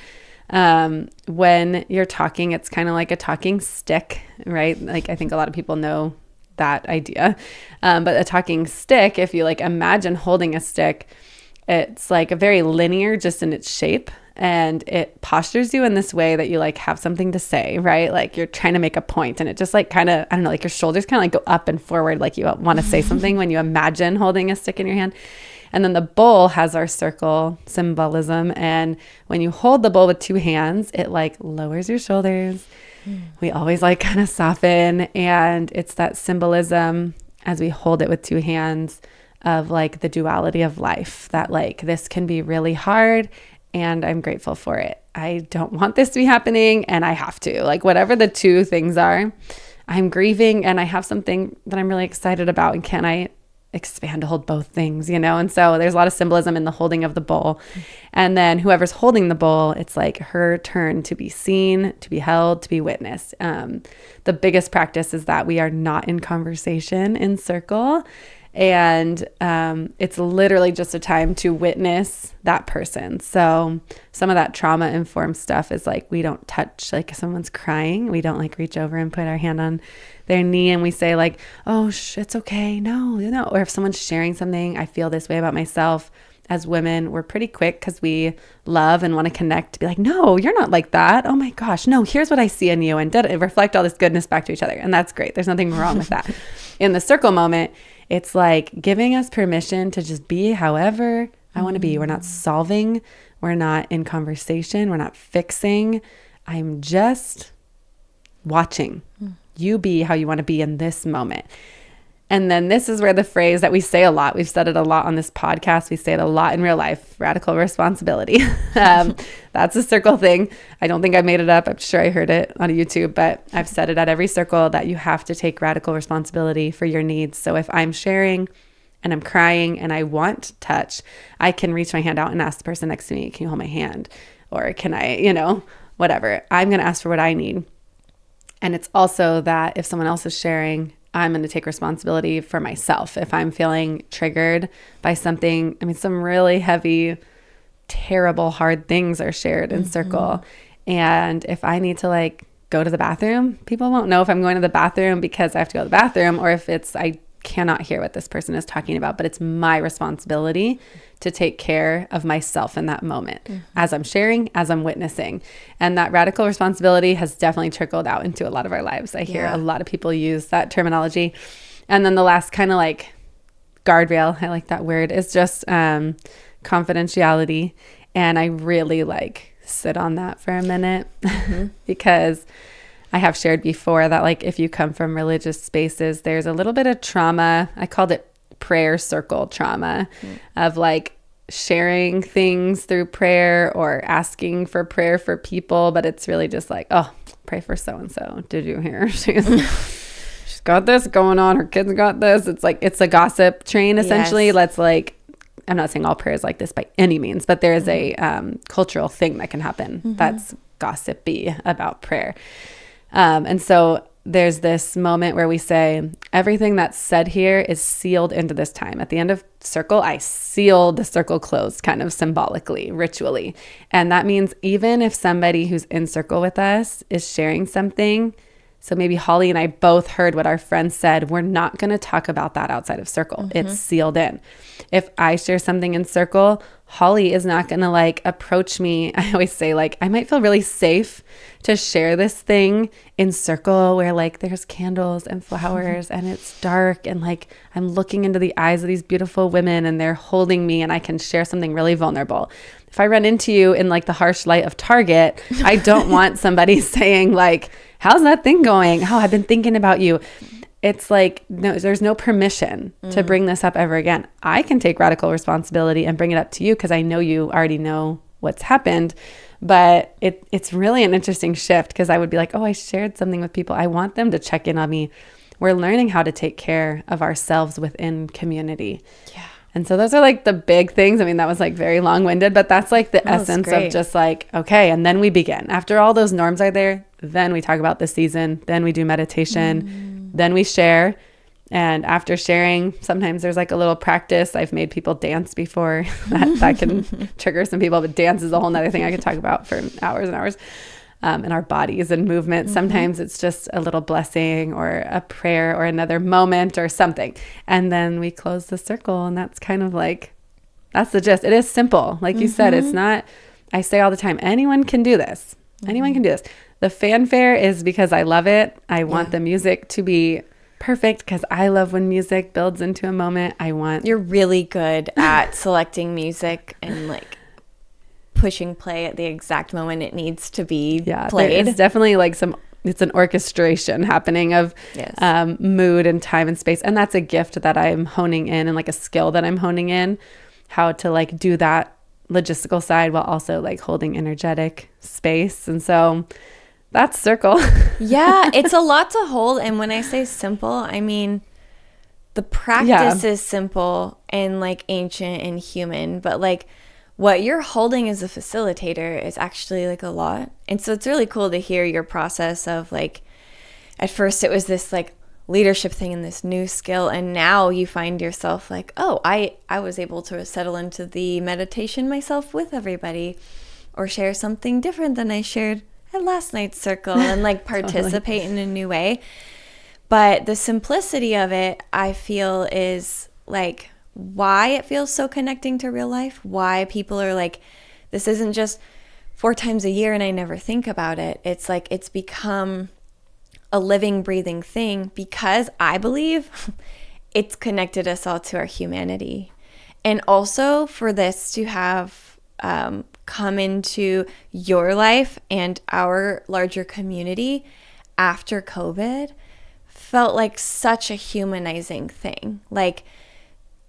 when you're talking, it's kind of like a talking stick, right? Like I think a lot of people know that idea. But a talking stick, if you like imagine holding a stick, it's like a very linear just in its shape. and it postures you in this way that you like have something to say, right? Like you're trying to make a point, and it just like kind of, I don't know, like your shoulders kind of like go up and forward, like you want to say something when you imagine holding a stick in your hand. And then the bowl has our circle symbolism. And when you hold the bowl with two hands, it like lowers your shoulders. We always like kind of soften. And it's that symbolism as we hold it with two hands of like the duality of life, that like this can be really hard and I'm grateful for it. I don't want this to be happening and I have to. Like whatever the two things are, I'm grieving and I have something that I'm really excited about, and can I expand to hold both things, you know? And so there's a lot of symbolism in the holding of the bowl. And then whoever's holding the bowl, it's like her turn to be seen, to be held, to be witnessed. The biggest practice is that we are not in conversation in circle. And it's literally just a time to witness that person. So some of that trauma-informed stuff is like we don't touch, like if someone's crying, we don't like reach over and put our hand on their knee and we say like, oh, it's okay. No. Or if someone's sharing something, I feel this way about myself. As women, we're pretty quick because we love and want to connect to be like, no, you're not like that. Oh my gosh, no, here's what I see in you, and reflect all this goodness back to each other. And that's great. There's nothing wrong with that. In the circle moment, it's like giving us permission to just be however I want to be. We're not solving. We're not in conversation. We're not fixing. I'm just watching you be how you want to be in this moment. And then this is where the phrase that we say a lot, we've said it a lot on this podcast, we say it a lot in real life, radical responsibility. That's a circle thing. I don't think I made it up. I'm sure I heard it on YouTube, but I've said it at every circle that you have to take radical responsibility for your needs. So if I'm sharing and I'm crying and I want touch, I can reach my hand out and ask the person next to me, can you hold my hand? Or can I, whatever. I'm going to ask for what I need. And it's also that if someone else is sharing, I'm going to take responsibility for myself. If I'm feeling triggered by something, some really heavy, terrible, hard things are shared in circle. And if I need to like go to the bathroom, people won't know if I'm going to the bathroom because I have to go to the bathroom, or if I cannot hear what this person is talking about, but it's my responsibility to take care of myself in that moment as I'm sharing, as I'm witnessing. And that radical responsibility has definitely trickled out into a lot of our lives. I hear a lot of people use that terminology. And then the last kind of like guardrail, I like that word, is just confidentiality. And I really like sit on that for a minute because I have shared before that like if you come from religious spaces, there's a little bit of trauma. I called it prayer circle trauma of like sharing things through prayer or asking for prayer for people, but it's really just like, oh, pray for so-and-so. Did you hear? She's got this going on. Her kids got this. It's like, it's a gossip train essentially. Let's like, I'm not saying all prayer is like this by any means, but there is a cultural thing that can happen that's gossipy about prayer. And so there's this moment where we say everything that's said here is sealed into this time. At the end of circle, I seal the circle closed kind of symbolically, ritually. And that means even if somebody who's in circle with us is sharing something, so maybe Holly and I both heard what our friend said, we're not going to talk about that outside of circle. It's sealed in. If I share something in circle, Holly is not going to like approach me. I always say like, I might feel really safe to share this thing in circle where like there's candles and flowers and it's dark and like I'm looking into the eyes of these beautiful women and they're holding me and I can share something really vulnerable. If I run into you in like the harsh light of Target, I don't want somebody saying like, how's that thing going? Oh, I've been thinking about you. It's like, no, there's no permission to bring this up ever again. I can take radical responsibility and bring it up to you because I know you already know what's happened. But it's really an interesting shift because I would be like, oh, I shared something with people. I want them to check in on me. We're learning how to take care of ourselves within community. Yeah. And so those are like the big things. That was like very long-winded, but that's like the essence of just like, okay. And then we begin. After all those norms are there, then we talk about the season. Then we do meditation. Then we share. And after sharing, sometimes there's like a little practice. I've made people dance before. that can trigger some people, but dance is a whole nother thing I could talk about for hours and hours. In our bodies and movement. Sometimes it's just a little blessing or a prayer or another moment or something. And then we close the circle. And that's kind of like, that's the gist. It is simple. Like you said, it's not I say all the time, anyone can do this. Anyone can do this. The fanfare is because I love it. I want the music to be perfect because I love when music builds into a moment. You're really good at selecting music and like pushing play at the exact moment it needs to be played. It's definitely like it's an orchestration happening of mood and time and space. And that's a gift that I'm honing in, and like a skill that I'm honing in, how to like do that logistical side while also like holding energetic space. And so that's circle. Yeah, it's a lot to hold. And when I say simple, I mean the practice is simple and like ancient and human, but like what you're holding as a facilitator is actually like a lot. And so it's really cool to hear your process of like, at first it was this like leadership thing and this new skill, and now you find yourself like, oh, I was able to settle into the meditation myself with everybody, or share something different than I shared at last night's circle, and like participate in a new way. But the simplicity of it, I feel, is like why it feels so connecting to real life, why people are like, this isn't just 4 times a year and I never think about it. It's like it's become a living, breathing thing, because I believe it's connected us all to our humanity. And also for this to have come into your life and our larger community after COVID felt like such a humanizing thing. Like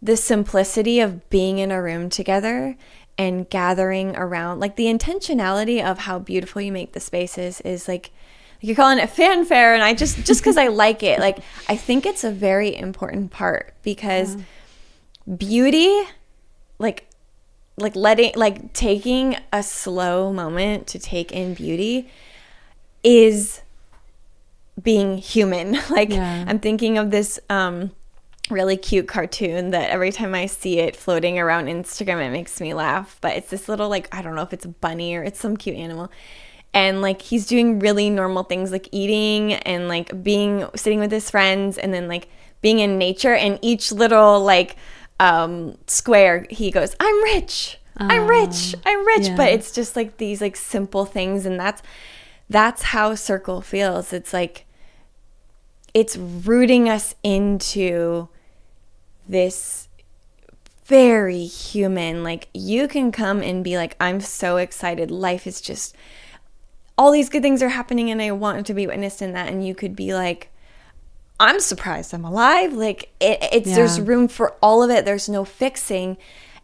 the simplicity of being in a room together and gathering around, like the intentionality of how beautiful you make the spaces is like you're calling it fanfare, and I just because I like it, like I think it's a very important part, because beauty, like letting, like taking a slow moment to take in beauty is being human. Like I'm thinking of this really cute cartoon that every time I see it floating around Instagram, it makes me laugh. But it's this little, like, I don't know if it's a bunny or it's some cute animal. And like he's doing really normal things like eating and like sitting with his friends and then like being in nature. And each little like square, he goes, I'm rich. I'm rich. Yeah. But it's just like these like simple things. And that's how circle feels. It's like, it's rooting us into this very human, like you can come and be like, I'm so excited. Life is just, all these good things are happening and I want to be witnessed in that. And you could be like, I'm surprised I'm alive. Like there's room for all of it. There's no fixing.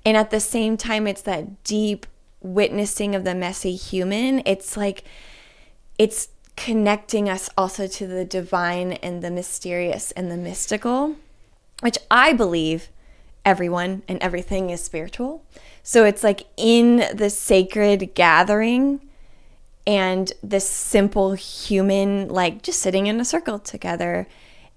And at the same time, it's that deep witnessing of the messy human. It's like, it's connecting us also to the divine and the mysterious and the mystical, which I believe everyone and everything is spiritual. So it's like in the sacred gathering and this simple human, like just sitting in a circle together,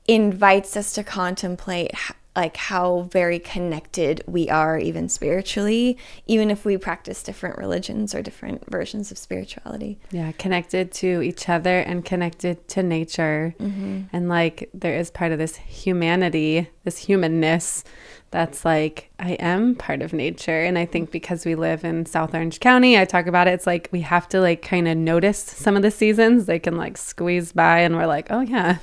invites us to contemplate like how very connected we are, even spiritually, even if we practice different religions or different versions of spirituality. Yeah, connected to each other and connected to nature. Mm-hmm. And like there is part of this humanity, this humanness that's like, I am part of nature. And I think because we live in South Orange County, I talk about it, it's like we have to like kind of notice some of the seasons. They can like squeeze by and we're like, oh yeah.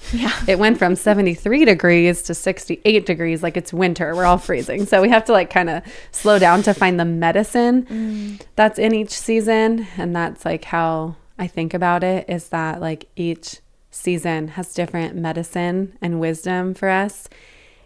It went from 73 degrees to 68 degrees. Like it's winter, we're all freezing. So we have to like kind of slow down to find the medicine that's in each season. And that's like how I think about it, is that like each season has different medicine and wisdom for us.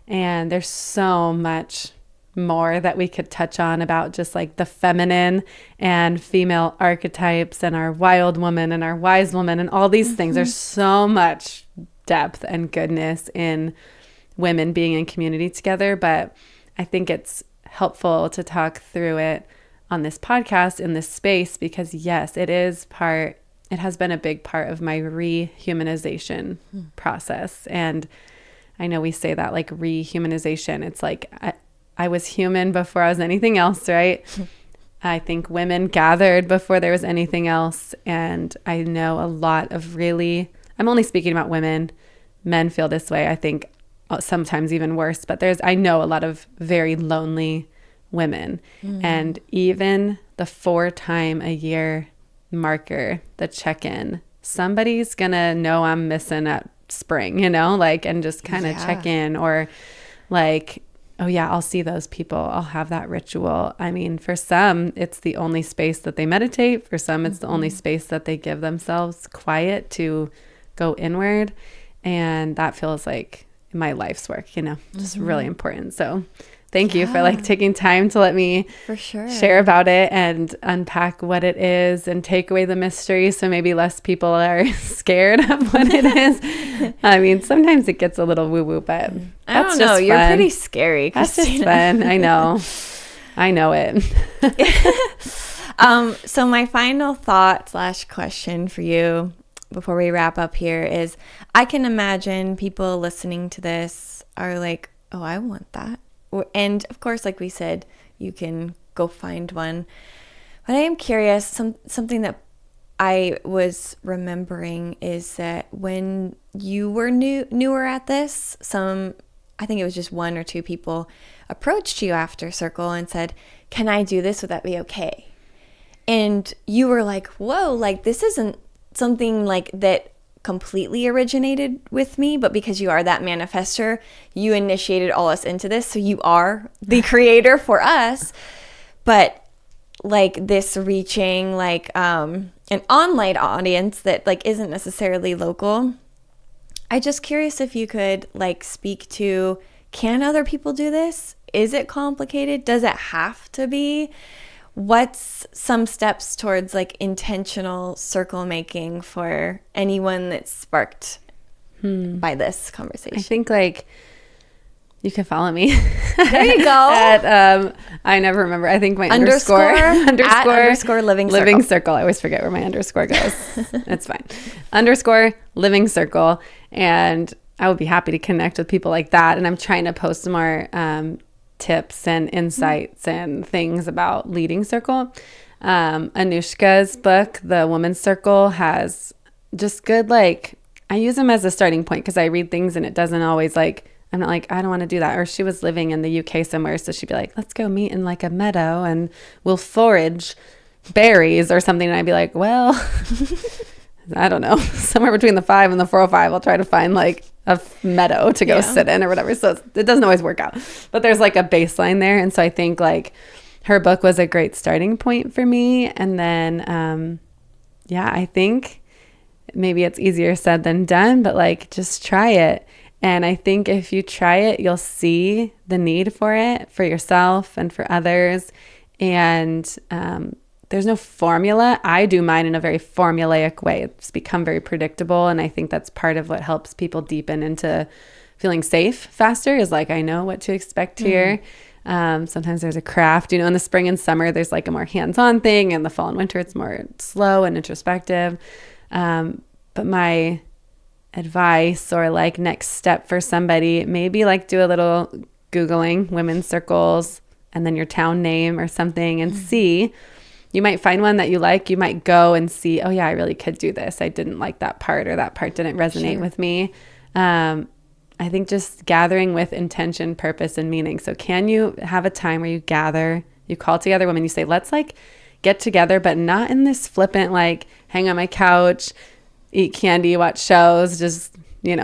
And there's so much more that we could touch on about just like the feminine and female archetypes and our wild woman and our wise woman and all these things. There's so much depth and goodness in women being in community together. But I think it's helpful to talk through it on this podcast, in this space, because yes, it has been a big part of my rehumanization process. And I know we say that like rehumanization. It's like I was human before I was anything else, right? I think women gathered before there was anything else. And I know a lot of really, I'm only speaking about women. Men feel this way, I think sometimes even worse. But I know a lot of very lonely, women. And even the 4-time-a-year marker, the check-in, somebody's gonna know I'm missing at spring, like, and just kind of check in, or like, oh yeah, I'll see those people. I'll have that ritual. I mean, for some, it's the only space that they meditate. For some, it's the only space that they give themselves quiet to go inward. And that feels like my life's work, just really important. So thank you for like taking time to let me share about it and unpack what it is and take away the mystery, so maybe less people are scared of what it is. I mean, sometimes it gets a little woo-woo, but I don't know. You're pretty scary, Kristina. That's just fun. I know it. So my final thought / question for you before we wrap up here is, I can imagine people listening to this are like, oh, I want that. And of course, like we said, you can go find one. But I am curious, something that I was remembering is that when you were newer at this, I think it was just 1 or 2 people approached you after Circle and said, can I do this? Would that be okay? And you were like, whoa, like this isn't something like that completely originated with me, but because you are that manifester, you initiated all us into this, so you are the creator for us. But like this reaching like an online audience that like isn't necessarily local, I just curious if you could like speak to, can other people do this? Is it complicated? Does it have to be? What's some steps towards like intentional circle making for anyone that's sparked by this conversation? I think like you can follow me. There you go. At I never remember. I think my underscore living circle. I always forget where my underscore goes. It's fine. Underscore living circle, and I would be happy to connect with people like that. And I'm trying to post more tips and insights and things about leading circle. Anoushka's book, The Woman's Circle, has just good, like, I use them as a starting point because I read things and it doesn't always like, I'm not like, I don't want to do that. Or she was living in the UK somewhere, so she'd be like, let's go meet in like a meadow and we'll forage berries or something. And I'd be like, well, I don't know, somewhere between the 5 and the 405, I'll try to find like a meadow to go sit in or whatever. So it doesn't always work out, but there's like a baseline there. And so I think like her book was a great starting point for me. And then, I think maybe it's easier said than done, but like, just try it. And I think if you try it, you'll see the need for it for yourself and for others. And, there's no formula. I do mine in a very formulaic way. It's become very predictable. And I think that's part of what helps people deepen into feeling safe faster, is like, I know what to expect here. Sometimes there's a craft, in the spring and summer, there's like a more hands-on thing. In the fall and winter, it's more slow and introspective. But my advice or like next step for somebody, maybe like do a little Googling women's circles and then your town name or something and see. You might find one that you like. You might go and see, oh yeah, I really could do this. I didn't like that part, or that part didn't resonate with me. I think just gathering with intention, purpose, and meaning. So can you have a time where you gather, you call together women, you say, let's like get together, but not in this flippant, like hang on my couch, eat candy, watch shows, just,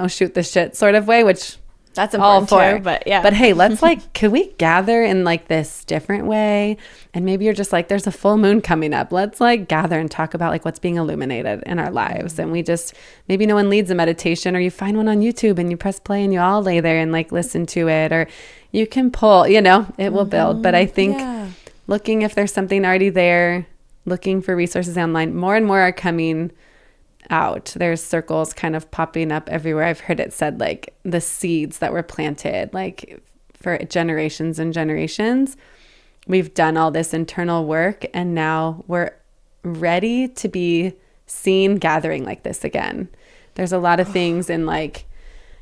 shoot the shit sort of way, which that's important too, but yeah. But hey, let's like, could we gather in like this different way? And maybe you're just like, there's a full moon coming up. Let's like gather and talk about like what's being illuminated in our lives. And we just, maybe no one leads a meditation, or you find one on YouTube and you press play and you all lay there and like listen to it, or you can pull, it will build. But I think looking if there's something already there, looking for resources online, more and more are coming out. There's circles kind of popping up everywhere. I've heard it said like the seeds that were planted like for generations and generations. We've done all this internal work and now we're ready to be seen gathering like this again. There's a lot of things in like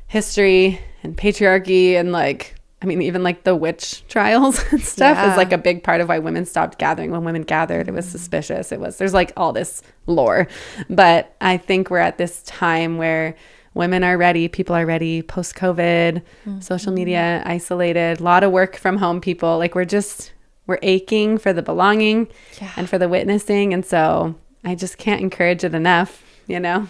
history and patriarchy and like, even like the witch trials and stuff is like a big part of why women stopped gathering. When women gathered, it was suspicious. There's like all this lore. But I think we're at this time where women are ready, people are ready, post-COVID, social media, isolated, a lot of work from home people. Like we're just we're aching for the belonging Yeah. and for the witnessing. And so I just can't encourage it enough, Yeah.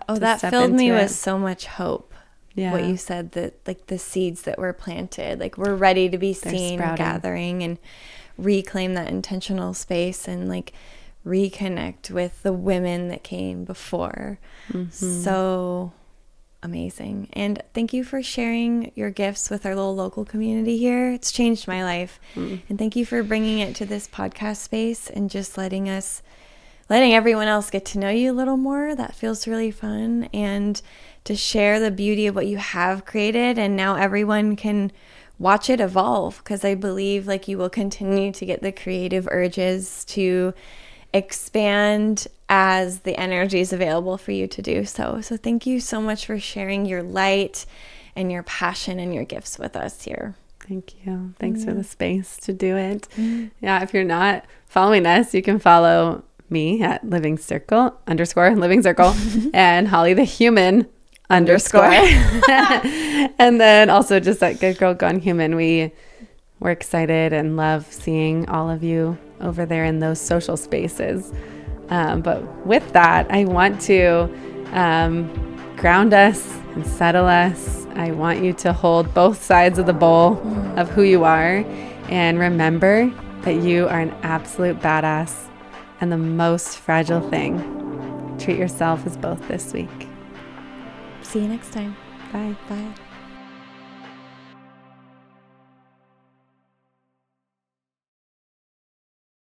Oh, to that step filled me into with it. so much hope. Yeah. What you said, that like the seeds that were planted, like we're ready to be They're seen, sprouting. gathering, and reclaim that intentional space and like reconnect with the women that came before. So amazing. And thank you for sharing your gifts with our little local community here. It's changed my life. And thank you for bringing it to this podcast space and just letting everyone else get to know you a little more. That feels really fun. And to share the beauty of what you have created, and now everyone can watch it evolve, because I believe like you will continue to get the creative urges to expand as the energy is available for you to do so. So thank you so much for sharing your light and your passion and your gifts with us here. Thank you. Thanks for the space to do it. Yeah, if you're not following us, you can follow me at _living circle and Holly the human _ and then also just at Good Girl Gone Human. We're excited and love seeing all of you over there in those social spaces. But with that, I want to ground us and settle us. I want you to hold both sides of the bowl of who you are, and remember that you are an absolute badass and the most fragile thing. Treat yourself as both this week. See you next time. Bye. Bye.